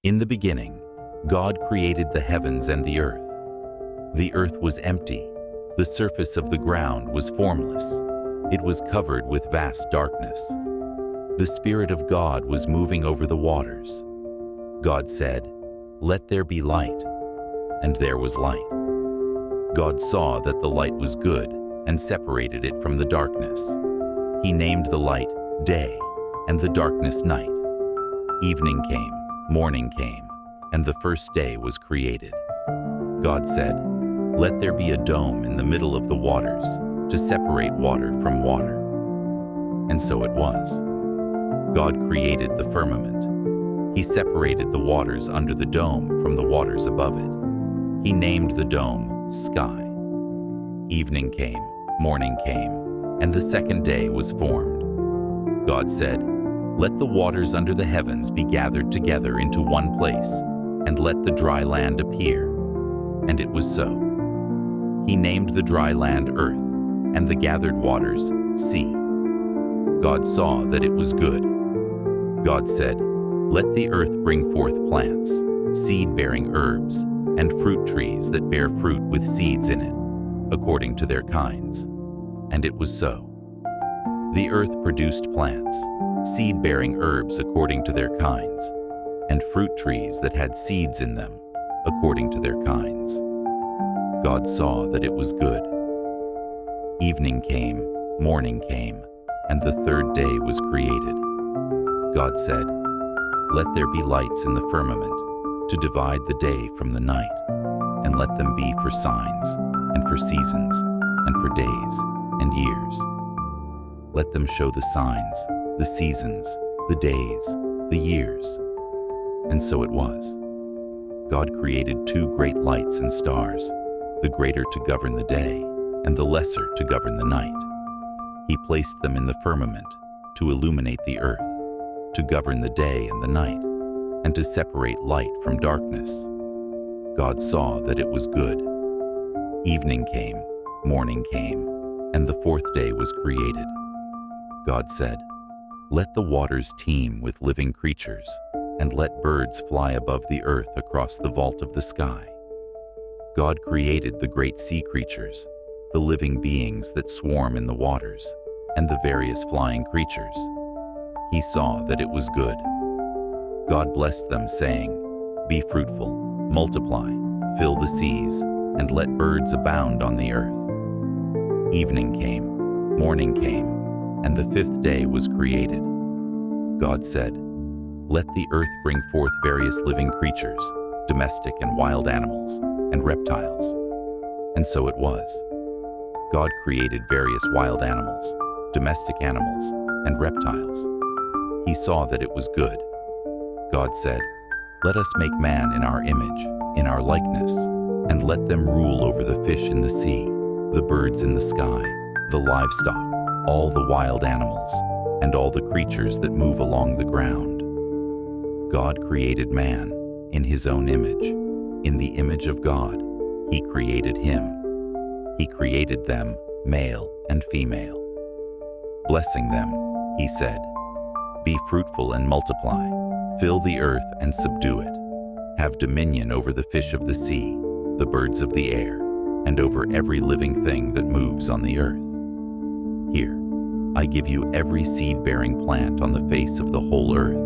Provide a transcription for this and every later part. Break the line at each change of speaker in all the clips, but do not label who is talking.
In the beginning, God created the heavens and the earth. The earth was empty. The surface of the ground was formless. It was covered with vast darkness. The Spirit of God was moving over the waters. God said, "Let there be light." And there was light. God saw that the light was good and separated it from the darkness. He named the light day and the darkness night. Evening came, morning came, and the first day was created. God said, "Let there be a dome in the middle of the waters to separate water from water." And so it was. God created the firmament. He separated the waters under the dome from the waters above it. He named the dome sky. Evening came, morning came, and the second day was formed. God said, "Let the waters under the heavens be gathered together into one place, and let the dry land appear." And it was so. He named the dry land earth, and the gathered waters sea. God saw that it was good. God said, "Let the earth bring forth plants, seed-bearing herbs, and fruit trees that bear fruit with seeds in it, according to their kinds." And it was so. The earth produced plants, seed-bearing herbs according to their kinds, and fruit trees that had seeds in them, according to their kinds. God saw that it was good. Evening came, morning came, and the third day was created. God said, "Let there be lights in the firmament to divide the day from the night, and let them be for signs, and for seasons, and for days and years. Let them show the signs, the seasons, the days, the years." And so it was. God created two great lights and stars, the greater to govern the day, and the lesser to govern the night. He placed them in the firmament to illuminate the earth, to govern the day and the night, and to separate light from darkness. God saw that it was good. Evening came, morning came, and the fourth day was created. God said, "Let the waters teem with living creatures, and let birds fly above the earth across the vault of the sky." God created the great sea creatures, the living beings that swarm in the waters, and the various flying creatures. He saw that it was good. God blessed them, saying, "Be fruitful, multiply, fill the seas, and let birds abound on the earth." Evening came, morning came, and the fifth day was created. God said, "Let the earth bring forth various living creatures, domestic and wild animals, and reptiles." And so it was. God created various wild animals, domestic animals, and reptiles. He saw that it was good. God said, "Let us make man in our image, in our likeness, and let them rule over the fish in the sea, the birds in the sky, the livestock, all the wild animals, and all the creatures that move along the ground." God created man in his own image. In the image of God, he created him. He created them, male and female. Blessing them, he said, "Be fruitful and multiply, fill the earth and subdue it. Have dominion over the fish of the sea, the birds of the air, and over every living thing that moves on the earth. Here, I give you every seed-bearing plant on the face of the whole earth,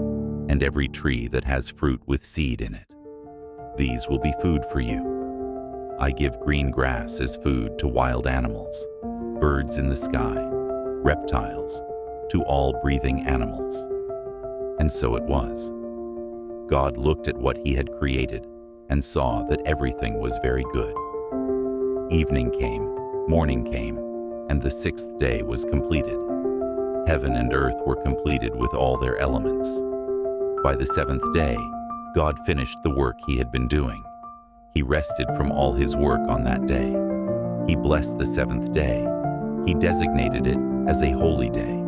and every tree that has fruit with seed in it. These will be food for you. I give green grass as food to wild animals, birds in the sky, reptiles, to all breathing animals." And so it was. God looked at what he had created and saw that everything was very good. Evening came, morning came, and the sixth day was completed. Heaven and earth were completed with all their elements. By the seventh day, God finished the work he had been doing. He rested from all his work on that day. He blessed the seventh day. He designated it as a holy day,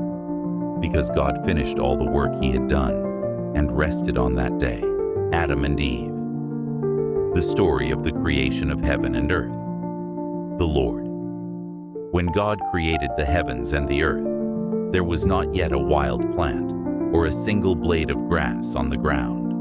because God finished all the work he had done and rested on that day. Adam and Eve. The story of the creation of heaven and earth. The Lord. When God created the heavens and the earth, there was not yet a wild plant or a single blade of grass on the ground.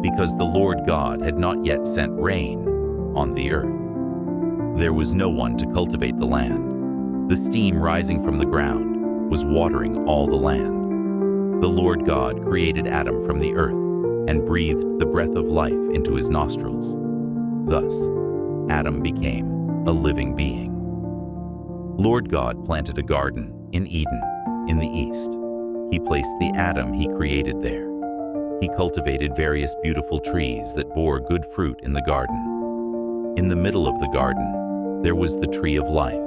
because the Lord God had not yet sent rain on the earth. There was no one to cultivate the land. The steam rising from the ground was watering all the land. The Lord God created Adam from the earth and breathed the breath of life into his nostrils. Thus, Adam became a living being. Lord God planted a garden in Eden in the east. He placed the Adam he created there. He cultivated various beautiful trees that bore good fruit in the garden. In the middle of the garden, there was the tree of life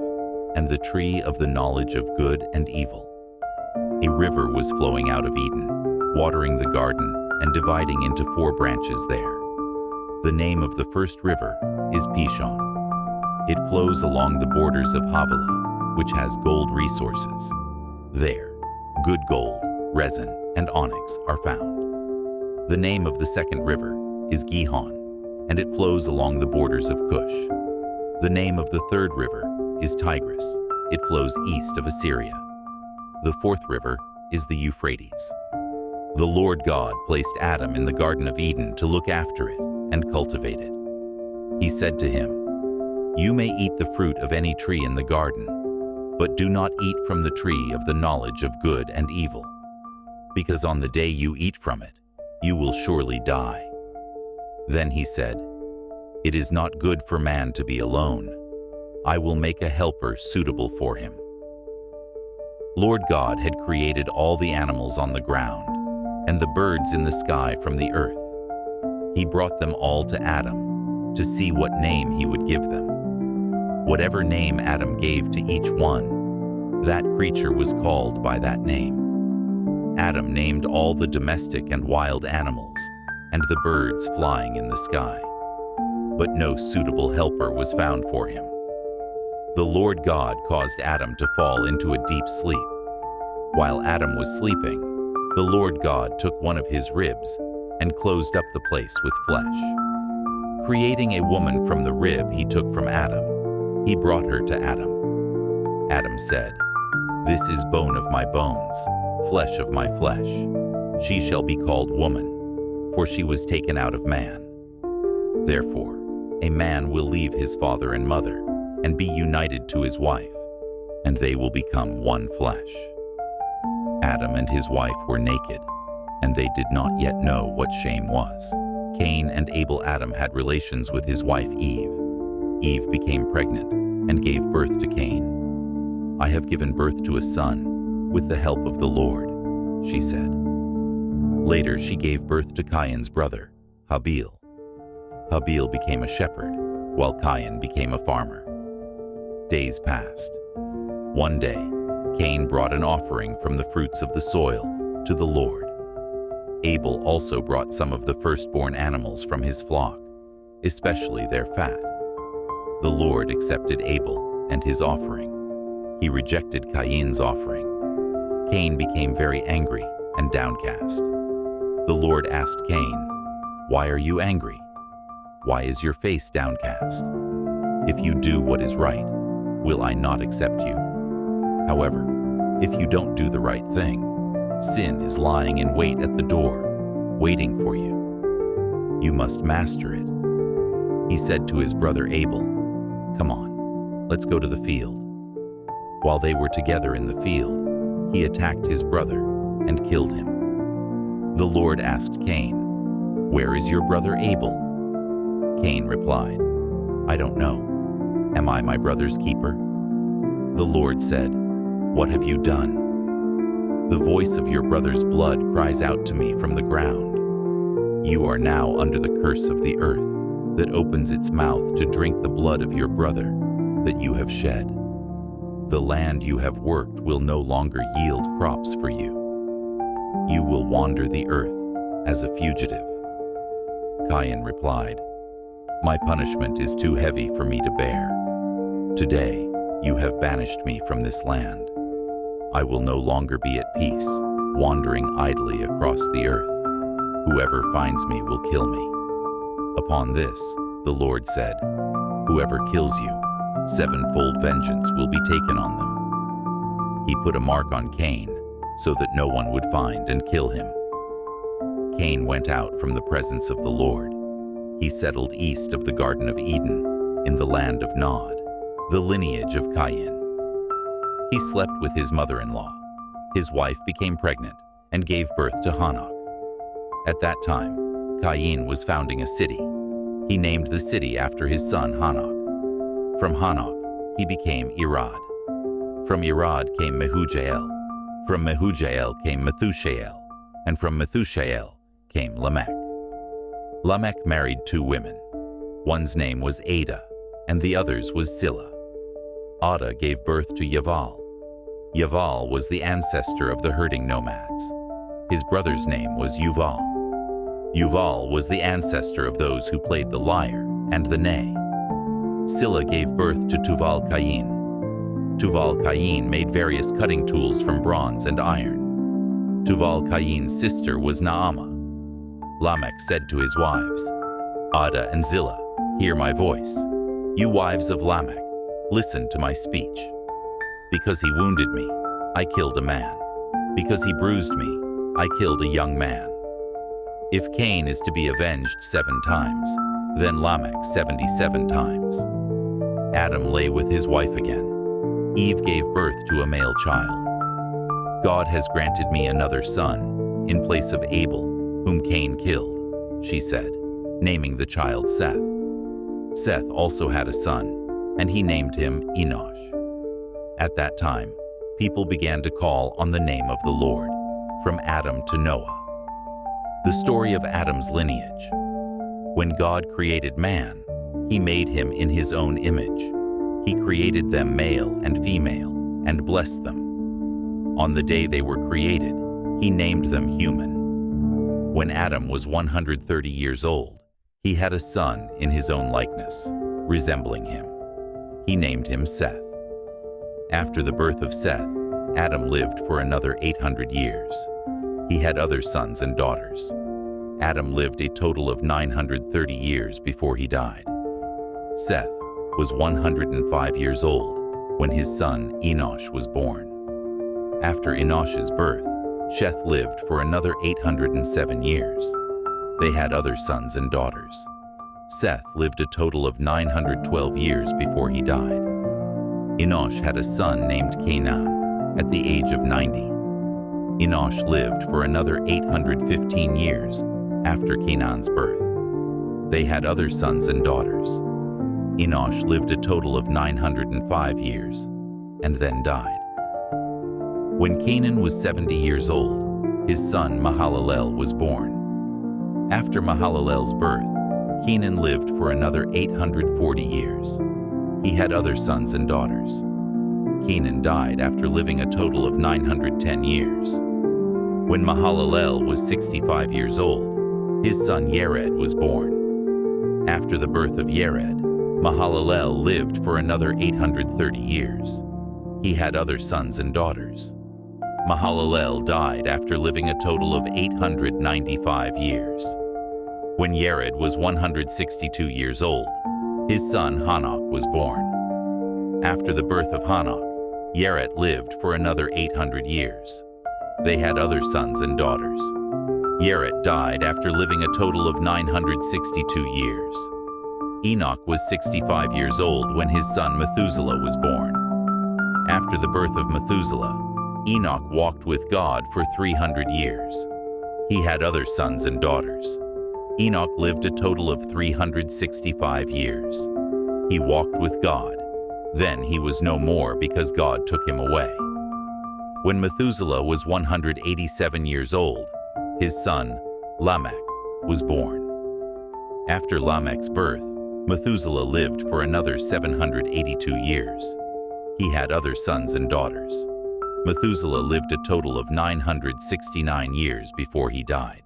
and the tree of the knowledge of good and evil. A river was flowing out of Eden, watering the garden and dividing into 4 branches there. The name of the first river is Pishon. It flows along the borders of Havilah, which has gold resources. There, good gold, resin, and onyx are found. The name of the second river is Gihon, and it flows along the borders of Cush. The name of the third river is Tigris. It flows east of Assyria. The fourth river is the Euphrates. The Lord God placed Adam in the Garden of Eden to look after it and cultivate it. He said to him, "You may eat the fruit of any tree in the garden, but do not eat from the tree of the knowledge of good and evil, because on the day you eat from it, you will surely die." Then he said, "It is not good for man to be alone. I will make a helper suitable for him." Lord God had created all the animals on the ground and the birds in the sky from the earth. He brought them all to Adam to see what name he would give them. Whatever name Adam gave to each one, that creature was called by that name. Adam named all the domestic and wild animals and the birds flying in the sky. But no suitable helper was found for him. The Lord God caused Adam to fall into a deep sleep. While Adam was sleeping, the Lord God took one of his ribs and closed up the place with flesh. Creating a woman from the rib he took from Adam, he brought her to Adam. Adam said, "This is bone of my bones, flesh of my flesh. She shall be called woman, for she was taken out of man. Therefore, a man will leave his father and mother and be united to his wife, and they will become one flesh." Adam and his wife were naked, and they did not yet know what shame was. Cain and Abel. Adam had relations with his wife Eve. Eve became pregnant and gave birth to Cain. "I have given birth to a son with the help of the Lord," she said. Later she gave birth to Cain's brother, Habil. Habil became a shepherd, while Cain became a farmer. Days passed. One day, Cain brought an offering from the fruits of the soil to the Lord. Abel also brought some of the firstborn animals from his flock, especially their fat. The Lord accepted Abel and his offering. He rejected Cain's offering. Cain became very angry and downcast. The Lord asked Cain, "Why are you angry? Why is your face downcast? If you do what is right, will I not accept you? However, if you don't do the right thing, sin is lying in wait at the door, waiting for you. You must master it." He said to his brother Abel, "Come on, let's go to the field." While they were together in the field, he attacked his brother and killed him. The Lord asked Cain, "Where is your brother Abel?" Cain replied, "I don't know. Am I my brother's keeper?" The Lord said, "What have you done? The voice of your brother's blood cries out to me from the ground. You are now under the curse of the earth that opens its mouth to drink the blood of your brother that you have shed. The land you have worked will no longer yield crops for you. You will wander the earth as a fugitive." Cain replied, "My punishment is too heavy for me to bear. Today you have banished me from this land. I will no longer be at peace, wandering idly across the earth. Whoever finds me will kill me." Upon this, the Lord said, "Whoever kills you, 7-fold vengeance will be taken on them." He put a mark on Cain so that no one would find and kill him. Cain went out from the presence of the Lord. He settled east of the Garden of Eden, in the land of Nod, the lineage of Cain. He slept with his mother-in-law. His wife became pregnant and gave birth to Hanok. At that time, Cain was founding a city. He named the city after his son Hanok. From Hanok, he became Irad. From Irad came Mehujael. From Mehujael came Methushael. And from Methushael came Lamech. Lamech married 2 women. One's name was Ada, and the other's was Silla. Ada gave birth to Yaval. Yaval was the ancestor of the herding nomads. His brother's name was Yuval. Yuval was the ancestor of those who played the lyre and the ney. Silla gave birth to Tuval Cain. Tuval Cain made various cutting tools from bronze and iron. Tuval Cain's sister was Naamah. Lamech said to his wives, Ada and Zillah, hear my voice. You wives of Lamech, listen to my speech. Because he wounded me, I killed a man. Because he bruised me, I killed a young man. If Cain is to be avenged 7 times, then Lamech 77 times. Adam lay with his wife again. Eve gave birth to a male child. God has granted me another son, in place of Abel, whom Cain killed, she said, naming the child Seth. Seth also had a son, and he named him Enosh. At that time, people began to call on the name of the Lord, from Adam to Noah. The story of Adam's lineage. When God created man, he made him in his own image. He created them male and female, and blessed them. On the day they were created, he named them human. When Adam was 130 years old, he had a son in his own likeness, resembling him. He named him Seth. After the birth of Seth, Adam lived for another 800 years. He had other sons and daughters. Adam lived a total of 930 years before he died. Seth was 105 years old when his son Enosh was born. After Enosh's birth, Sheth lived for another 807 years. They had other sons and daughters. Seth lived a total of 912 years before he died. Enosh had a son named Canaan at the age of 90. Enosh lived for another 815 years after Canaan's birth. They had other sons and daughters. Enosh lived a total of 905 years and then died. When Canaan was 70 years old, his son Mahalalel was born. After Mahalalel's birth, Canaan lived for another 840 years. He had other sons and daughters. Canaan died after living a total of 910 years. When Mahalalel was 65 years old, his son Yared was born. After the birth of Yared, Mahalalel lived for another 830 years. He had other sons and daughters. Mahalalel died after living a total of 895 years. When Yared was 162 years old, his son Hanok was born. After the birth of Hanok, Yared lived for another 800 years. They had other sons and daughters. Yared died after living a total of 962 years. Enoch was 65 years old when his son Methuselah was born. After the birth of Methuselah, Enoch walked with God for 300 years. He had other sons and daughters. Enoch lived a total of 365 years. He walked with God. Then he was no more because God took him away. When Methuselah was 187 years old, his son, Lamech, was born. After Lamech's birth, Methuselah lived for another 782 years. He had other sons and daughters. Methuselah lived a total of 969 years before he died.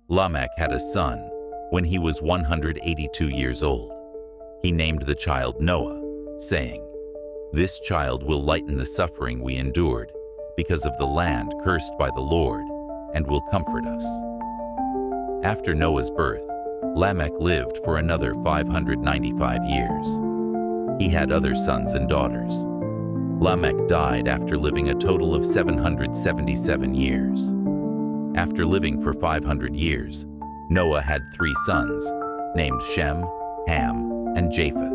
Lamech had a son when he was 182 years old. He named the child Noah, saying, "This child will lighten the suffering we endured because of the land cursed by the Lord, and will comfort us." After Noah's birth, Lamech lived for another 595 years. He had other sons and daughters. Lamech died after living a total of 777 years. After living for 500 years, Noah had 3 sons, named Shem, Ham, and Japheth.